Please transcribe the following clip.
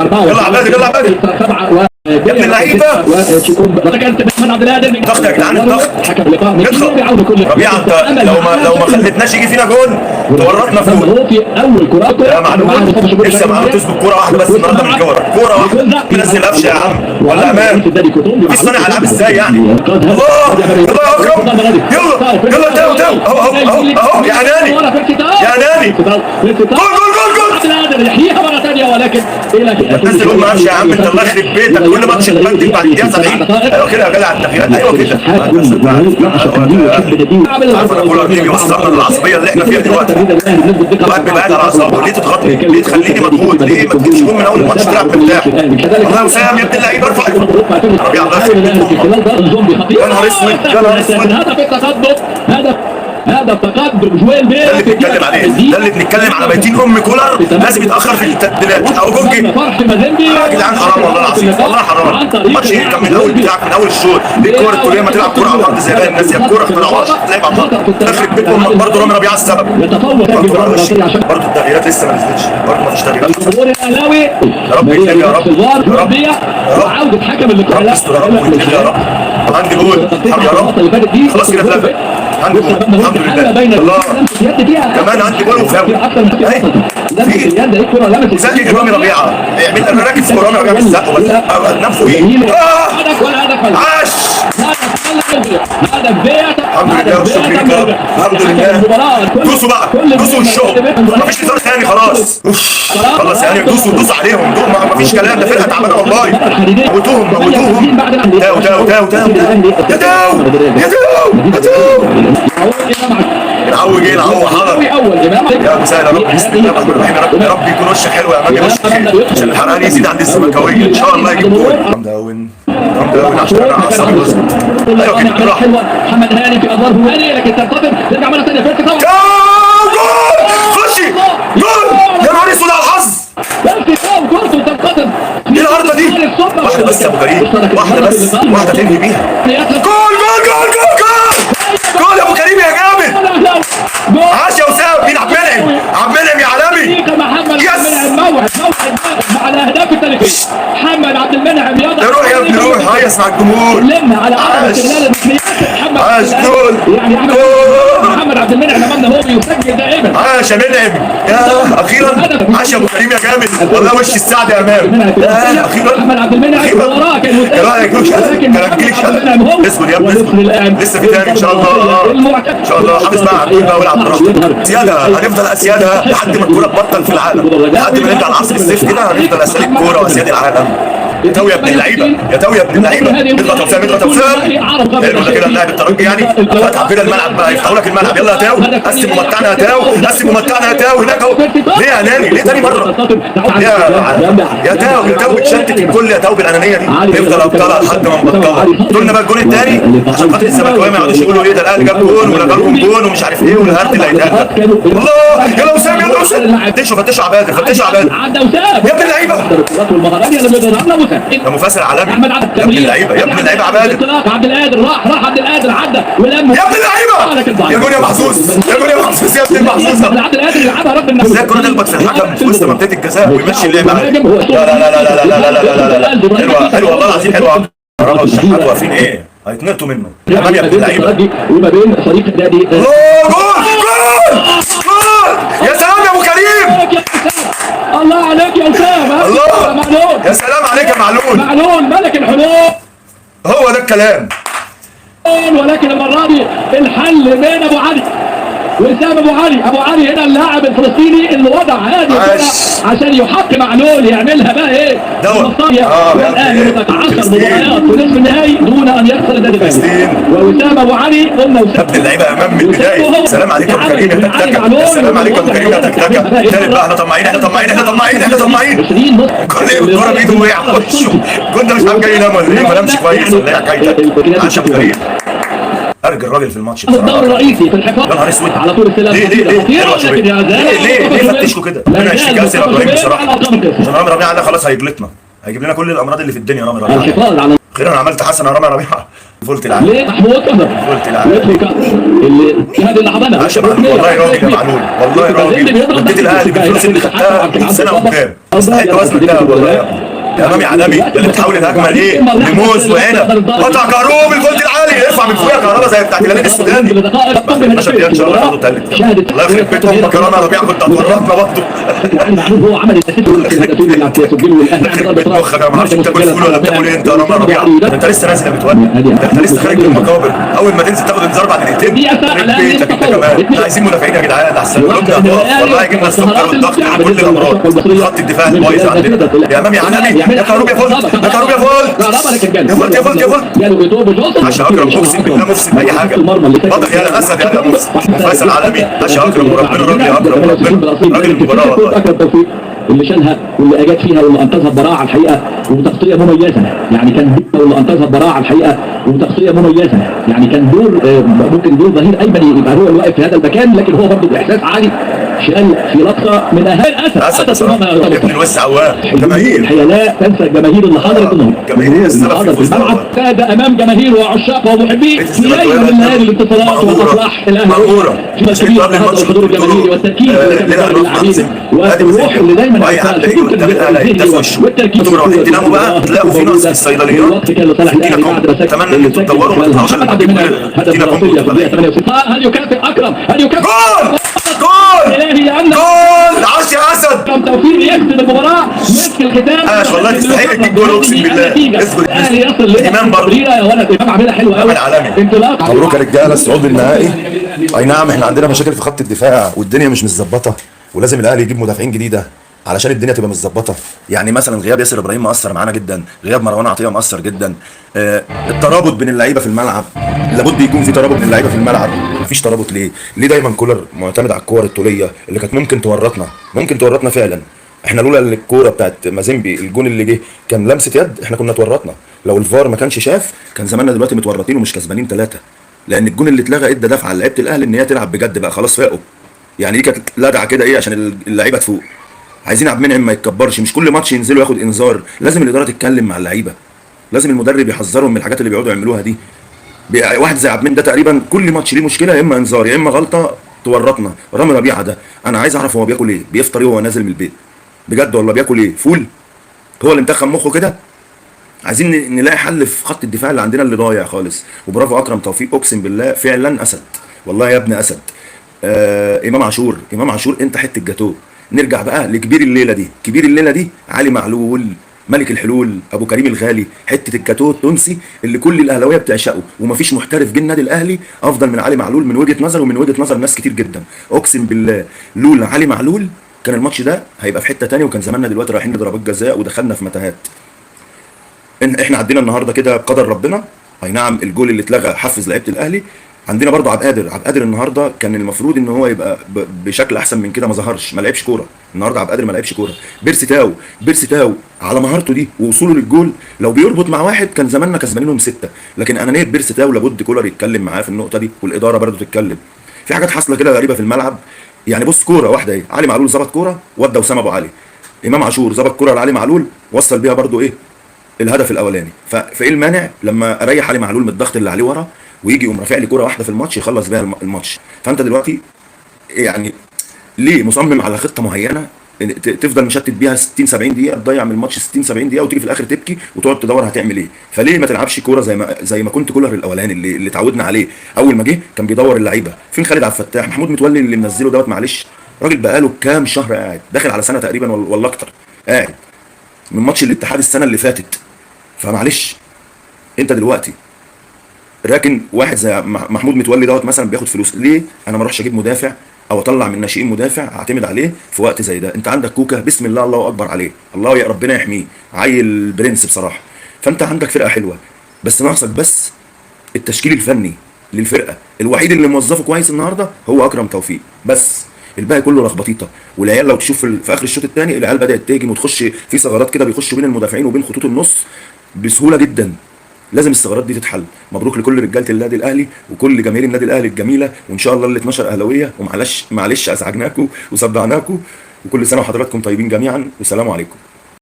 يلا عبادي يلا عبادي يا ابن اللعيبه. ضغط يا جدعان الضغط. ندخل ربيعه انت لو ما خلتناش يجي فينا جون تورطنا فوق. يا معلوم لسه معانا تثبت كوره واحده بس النهارده من الجوره، كوره واحده منزل قفشه يا عم ولا امان. في صانع العاب ازاي يعني؟ الله الله اكرم. يلا يلا تاو تاو اهو يا ناني يا ناني. جول يحييها مره ثانيه ولكن نزل قول ما اعرفش يا عم انت الله يخرب بيتك كل ماتش تبدل بعد الدقيقه 70. ايوه كده يا جدع التغييرات ايوه كده. عارف الكوره دي بيوصلنا للعصبيه اللي احنا فيها دلوقتي. الواحد بيبقى قاعد على اعصابه. ليه تضغطني؟ ليه تخليني مضغوط؟ ليه ما تجيبش جول من اول الماتش تلعب مرتاح؟ والله يا وسام يا ابن اللعيبه ارفع ربيع الله يخرب بيتك. يا نهار اسود يا نهار اسود. هدف التقدم هدف تقدم جويل بيه. ده اللي بنتكلم عليه، ده اللي بنتكلم على بيتين ام كولر لازم يتاخر في التبديلات او جونجي. يا جدعان حرام والله العظيم والله حرام. الماتش كان من الاول بتاعك من اول الشوط. ليه الكوره الكوريه ما تلعب كوره على الارض زي باقي الناس؟ يا الكوره ما تلعبش زي بعض. تخرب بيت امك برضه رامي ربيعه السبب. برضه التغييرات لسه ما نزلتش، برضه ما فيش تغييرات. الجمهور الاهلاوي يا رب يكتب يا رب يا رب وعوده حكم اللقاء. يا رب ويكتب يا رب. عندي جول يا رب خلاص كده اتلغى. عندي جول الحمد لله. الله كمان عندي جول وفاول. زقي رامي ربيعه يعمل راكب في رامي ربيعه بالزق ولا نفسه ايه؟ عاش الحمد لله والشكر لك يا رب. الحمد لله. دوسوا بقى دوسوا الشغل مفيش هزار ثاني خلاص. خلاص يعني دوسوا عليهم مفيش كلام. ده فرقه تعبانه والله. موتوهم تاو تاو تاو تاو يا تاو يا تاو يا تاو. العو جه العو حضر يا مساء يا رب. بسم الله الرحمن الرحيم. يا رب يكون وشك حلو يا امام. وشك حلو عشان الحرقان يزيد عند الزملكاويه ان شاء الله يجيب جول. مدون عشان انا اعصابي وصلت. ايوه كده بالراحه. محمد هاني في ادوار هاني لكن تنتظر ترجع مره ثانيه فيرتي طبعا. جول خشي جول يا نهار اسود على الحظ. كورته تنقطم. ايه العرضه دي؟ واحده بس يا ابو كريم واحده بس واحده تنهي بيها. جول يا ابو كريم يا جامد. عاش يا وسام. مين عبد المنعم؟ عبد المنعم يا عالمي. يس موعد مع الاهداف التاريخيه. محمد عبد المنعم يضع روح يا ابني روح هيص مع الجمهور. لمنا على عرض استغلال المثليات. عاش جول يعني محمد عبد المنعم امامنا هو بيسجل دائما. عاش يا منعم يا اخيرا. عاش يا ابو كريم يا جامد والله وش السعد يا امام. اخيرا محمد عبد المنعم وراه كان ايه رايك اسود يا ابني لسه في تاني ان شاء الله. ان شاء الله حافظ بقى والعب براحتك. سياده هنفضل سياده لحد ما الكوره تبطل في العالم. لحد ما نرجع لعصر الصيف كده هنفضل اساليب كوره واسياد العالم. يا تو يا ابن اللعيبه يا تو يا ابن اللعيبه. اضغط يا وسام اضغط يا وسام. حلو ده كده اللاعب الترجي يعني فتح كده الملعب بقى يفتحوا لك الملعب. يلا يا تاو قسم ومتعنا يا تاو قسم ومتعنا يا تاو هناك اهو. ليه يا ناني ليه تاني مره يا تاو بتشتت الكل يا تاو بالانانيه دي. نفضل ابطالها لحد ما نبطلها. قلنا بقى الجون الثاني عشان خاطر الزملكاويه ما يقعدوش يقولوا ايه ده الاهلي جاب جون ولا جالهم جون ومش عارف ايه والهرت اللي هيتقال ده. الله يلا وسام يلا وسام. فتشوا عباده عدى وسام يا ابن اللعيبه. ده مفسر عالمي يا ابن اللعيبه يا ابن اللعيبه عباده. عبد القادر راح عبد القادر عدى ولم يا ابن اللعيبه. يا جون يا محظوظ يا جون يا محظوظ يا ابن المحظوظ. عبد القادر يلعبها رب الناس. ازاي الكوره تخبط في الحكم في وسط منطقه الجزاء ويمشي اللعب عليه؟ لا حلوه والله العظيم حلوه. رابط الشحات واقفين ايه؟ هيتنقطوا منه يا ابن اللعيبه. وما بين فريق النادي جول يا سلام يا ابو كريم. الله عليك يا اسامه. الله يا سلام عليك يا معلول ملك الحلول. هو ده الكلام. ولكن المره دي الحل بين ابو علي وسام ابو علي هنا اللاعب الفلسطيني اللي وضع هذه عشان يحق معلول يعملها بقى ايه والان متعثر مباريات ونصف النهائي دون ان يخسر النادي الاهلي. ووسام ابو علي قلنا يا ابن اللعيبه امام من البدايه. سلام عليك يا ابو كريم يا تكتكه. سلام عليك يا ابو كريم يا تكتكه. ثالث بقى احنا طماعين كل الكوره بايده وقع في وشه. كنت مش عارف جاي ينام ولا ايه ما نامش كويس ولا ايه حكايتك. عاش يا ابو كريم. ارجع الراجل في الماتش بصراحه. الدور الرئيسي في الحفاظ يا نهار اسود على طول السلام. ليه فتشوا كده؟ انا هشتكي ياسر ابراهيم بصراحه عشان رامي ربيعه ده خلاص هيجلطنا هيجيب لنا كل الامراض اللي في الدنيا رامي ربيعه. الحفاظ على اخيرا عملت حسن يا رامي ربيعه. فولت العالم ليه محمود كهربا فولت العالم اللي هذه اللي عملها عاش يا معلول. والله راجل يا معلول، والله راجل. وديت الاهلي بالفلوس اللي خدتها 100 سنه قدام. استحق وزن الدهب والله يا رامي عالمي. ده اللي بتحاول الهجمه ليه؟ لموز وعنب. قطع كهروب الفولت العالي. ارفع من فوقيا كهربا زي بتاعت الهلال السوداني. 12 دقيقه ان شاء الله ياخدوا تالت. الله يخرب بيت امك يا رامي ربيعه، كنت هتورطنا برضه. معلول هو عمل الاساسي والهدفين اللي بيسجلوا الاهلي. مخك انا ما اعرفش بتاكل فول ولا بتاكل ايه انت يا رامي ربيعه. انت لسه نازل يا متولي، انت لسه خارج من المقابر. اول ما تنزل تاخد انذار بعد دقيقتين. خرب بيتك انت كمان. احنا عايزين مدافعين يا جدعان احسن. والله يجيبنا السكر والضغط وكل الامراض. خط الدفاع البايظ عندنا. يا امام يا عالمي يا كهروب يا فولت يا كهروب يا فولت يا فولت يا فولت يا فولت. عشان اكرم اقسم بالله مفسد اي حاجه. واضح يا اسد يا مفسد. فيصل عالمي عشان اكرم وربنا راجل يا اكرم وربنا راجل المباراه والله. اللي شالها واللي اجاد فيها واللي انقذها براعه الحقيقه وتغطيه مميزه. يعني كان واللي انقذها براعه الحقيقه وتغطيه مميزه. يعني كان دور ممكن دور ظهير ايمن يبقى هو اللي واقف في هذا المكان، لكن هو برضه باحساس عالي شال في لقطه من اهالي اسد ابن الوسع عوام. جماهير الحقيقه لا تنسى الجماهير اللي حضرت النهارده. جماهير السبب في الملعب ساد امام جماهير وعشاقه ومحبيه في ليله من ليالي الانتصارات والافراح الاهلاويه. في مسؤوليه هذا الحضور الجماهيري والتركيز اللي كان بيدعم اللاعبين والروح اللي دايما والتركيز. تناموا بقى تلاقوا في نقص في الصيدليات. اتمنى ان انتوا تدوروا ما تطلعوش الا هل يكافئ اكرم؟ هل يكافئ؟ جول 10 يا اسد. كم توفيق يكسب المباراه مسك الختام. والله تستحق تجيب جول اقسم بالله. اصبر الاهلي يصل امام برضه يا ولد. امام عاملها حلوه قوي. انطلاق. مبروك يا رجاله الصعود للنهائي. اي نعم احنا عندنا مشاكل في خط الدفاع والدنيا مش متظبطه، ولازم الاهلي يجيب مدافعين جديده علشان الدنيا تبقى متظبطه. يعني مثلا غياب ياسر ابراهيم مؤثر معانا جدا، غياب مروان عطيه مؤثر جدا. الترابط بين اللعيبه في الملعب لابد يكون في ترابط بين اللعيبه في الملعب. مفيش ترابط ليه دايما كولر معتمد على الكور الطوليه اللي كانت ممكن تورطنا فعلا. احنا لولا الكوره بتاعت مازيمبي الجون اللي جه كان لمسه يد احنا كنا اتورطنا. لو الفار ما كانش شاف كان زماننا دلوقتي متورطين ومش كسبانين 3، لان الجون اللي اتلغى ادى دفعه لعيبه الاهلي ان هي تلعب بجد بقى. خلاص فاقوا. يعني دي كانت لدعه كده ايه عشان اللعيبه تفوق. عايزين عبد المنعم ما يتكبرش، مش كل ماتش ينزلوا ياخد انذار. لازم الاداره تتكلم مع اللعيبه، لازم المدرب يحذرهم من الحاجات اللي بيقعدوا يعملوها دي. واحد زي عبد المنعم ده تقريبا كل ماتش ليه مشكله، يا اما انذار يا اما غلطه تورطنا. رامي ربيعه ده انا عايز اعرف هو بياكل ايه، بيفطر ايه وهو نازل من البيت بجد والله؟ بياكل ايه؟ فول؟ هو اللي متخن مخه كده؟ عايزين نلاقي حل في خط الدفاع اللي عندنا اللي ضايع خالص. وبرافو اكرم توفيق اقسم بالله فعلا اسد والله يا ابن اسد. امام عاشور انت حته جاتوه. نرجع بقى لكبير الليله دي علي معلول ملك الحلول ابو كريم الغالي، حته الجاتوه التونسي اللي كل الاهلاويه بتعشقه. ومفيش محترف جه النادي الاهلي افضل من علي معلول من وجهه نظر ومن وجهه نظر ناس كتير جدا. اقسم بالله لولا علي معلول كان الماتش ده هيبقى في حته ثانيه، وكان زماننا دلوقتي رايحين لضربات جزاء ودخلنا في متاهات. احنا عدينا النهارده كده بقدر ربنا. اي نعم الجول اللي اتلغى حفز لعيبه الاهلي. عندنا برضه عبد القادر النهارده كان المفروض ان هو يبقى بشكل احسن من كده، ما ظهرش، ما لعبش كوره النهارده. عبد القادر ما لعبش كوره. بيرسي تاو على مهارته دي ووصوله للجول لو بيربط مع واحد كان زماننا كسبانينهم 6. لكن انانيه بيرسي تاو لابد كولر يتكلم معاه في النقطه دي، والاداره برضه تتكلم. في حاجات حاصله كده غريبه في الملعب. يعني بص كوره واحده ايه، علي معلول ظبط كوره ودى وسام ابو علي. امام عاشور ظبط كوره لعلي معلول وصل بيها برضه ايه الهدف الاولاني. فايه المانع لما اريح علي معلول من الضغط اللي عليه ورا ويجي يقوم رافع لي كوره واحده في الماتش يخلص بيها الماتش؟ فانت دلوقتي يعني ليه مصمم على خطه معينه تفضل مشتت بيها 60 70 دقيقه، تضيع من الماتش 60 70 دقيقه وتيجي في الاخر تبكي وتقعد تدور هتعمل ايه؟ فليه ما تلعبش كوره زي ما كنت كولر الاولاني اللي اتعودنا عليه؟ اول ما جه كان بيدور اللعيبه. فين خالد عبد الفتاح؟ محمود متولي اللي منزله دوت معلش راجل بقاله كام شهر قاعد، داخل على سنه تقريبا ولا اكتر قاعد من ماتش الاتحاد السنه اللي فاتت. فمعلش انت دلوقتي راكن واحد زي محمود متولي دوت مثلا بياخد فلوس، ليه انا ما اروحش اجيب مدافع او اطلع من ناشئين مدافع اعتمد عليه في وقت زي ده؟ انت عندك كوكا بسم الله الله اكبر عليه، الله يا ربنا يحميه، عيل برنس بصراحه. فانت عندك فرقه حلوه بس ناقصك بس التشكيل الفني للفرقه. الوحيد اللي موظفه كويس النهارده هو اكرم توفيق بس، الباقي كله لخبطيطه. والعيال لو تشوف في اخر الشوط الثاني العيال بدات تهاجم وتخش في ثغرات كده بيخشوا بين المدافعين وبين خطوط النص بسهوله جدا. لازم الثغرات دي تتحل. مبروك لكل رجاله النادي الاهلي وكل جماهير النادي الاهلي الجميله، وان شاء الله ال 12 اهلاويه. ومعلش ازعجناكم وصدعناكم، وكل سنه وحضراتكم طيبين جميعا، والسلام عليكم.